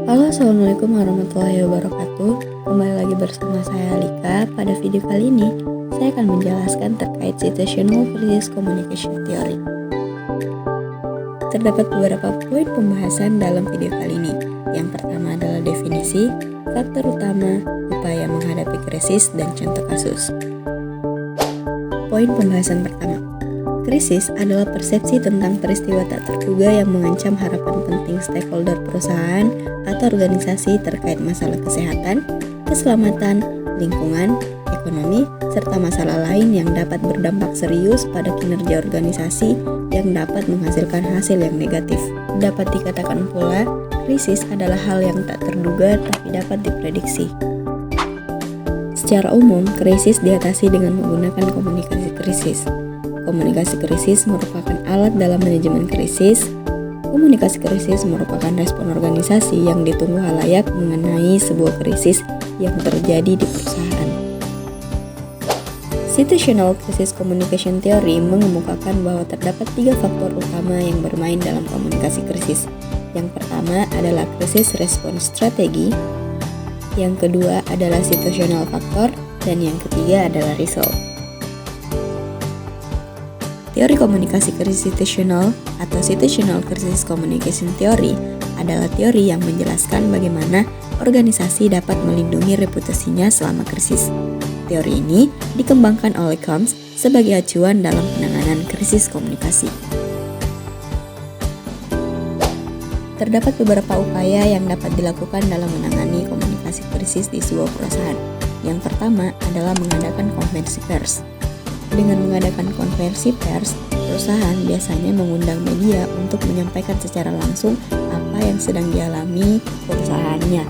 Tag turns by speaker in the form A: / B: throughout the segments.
A: Halo, assalamualaikum warahmatullahi wabarakatuh. Kembali lagi bersama saya Alika. Pada video kali ini, saya akan menjelaskan terkait situational versus communication theory. Terdapat beberapa poin pembahasan dalam video kali ini. Yang pertama adalah definisi, faktor utama, upaya menghadapi krisis, dan contoh kasus. Poin pembahasan pertama. Krisis adalah persepsi tentang peristiwa tak terduga yang mengancam harapan penting stakeholder perusahaan atau organisasi terkait masalah kesehatan, keselamatan, lingkungan, ekonomi, serta masalah lain yang dapat berdampak serius pada kinerja organisasi yang dapat menghasilkan hasil yang negatif. Dapat dikatakan pula, krisis adalah hal yang tak terduga tapi dapat diprediksi. Secara umum, krisis diatasi dengan menggunakan komunikasi krisis. Komunikasi krisis merupakan alat dalam manajemen krisis. Komunikasi krisis merupakan respon organisasi yang ditunggu halayak mengenai sebuah krisis yang terjadi di perusahaan. Situational Crisis Communication Theory mengemukakan bahwa terdapat 3 faktor utama yang bermain dalam komunikasi krisis. Yang pertama adalah krisis respons strategi, yang kedua adalah situational factor, dan yang ketiga adalah result. Teori komunikasi krisis situational atau Situational Crisis Communication Theory adalah teori yang menjelaskan bagaimana organisasi dapat melindungi reputasinya selama krisis. Teori ini dikembangkan oleh Combs sebagai acuan dalam penanganan krisis komunikasi. Terdapat beberapa upaya yang dapat dilakukan dalam menangani komunikasi krisis di sebuah perusahaan. Yang pertama adalah mengadakan konferensi pers. Dengan mengadakan konferensi pers, perusahaan biasanya mengundang media untuk menyampaikan secara langsung apa yang sedang dialami perusahaannya.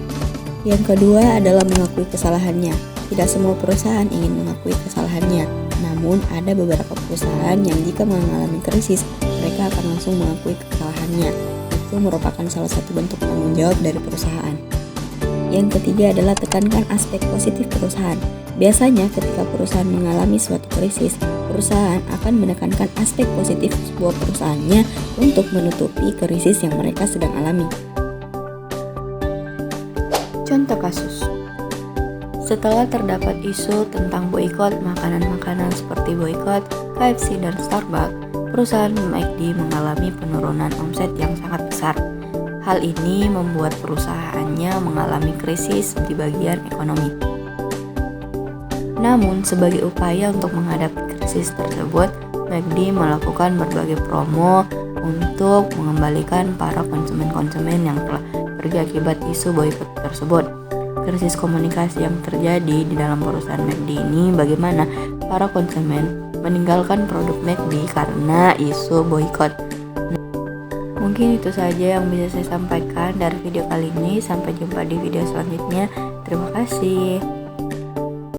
A: Yang kedua adalah mengakui kesalahannya. Tidak semua perusahaan ingin mengakui kesalahannya, namun ada beberapa perusahaan yang jika mengalami krisis, mereka akan langsung mengakui kesalahannya. Itu merupakan salah satu bentuk tanggung jawab dari perusahaan. Yang ketiga adalah tekankan aspek positif perusahaan. Biasanya ketika perusahaan mengalami suatu krisis, perusahaan akan menekankan aspek positif sebuah perusahaannya untuk menutupi krisis yang mereka sedang alami. Contoh kasus. Setelah terdapat isu tentang boikot makanan-makanan seperti boikot KFC dan Starbucks, perusahaan McD mengalami penurunan omset yang sangat besar. Hal ini membuat perusahaannya mengalami krisis di bagian ekonomi. Namun, sebagai upaya untuk menghadapi krisis tersebut, McD melakukan berbagai promo untuk mengembalikan para konsumen-konsumen yang telah pergi akibat isu boikot tersebut. Krisis komunikasi yang terjadi di dalam perusahaan McD ini bagaimana para konsumen meninggalkan produk McD karena isu boikot. Mungkin itu saja yang bisa saya sampaikan dari video kali ini. Sampai jumpa di video selanjutnya. Terima kasih.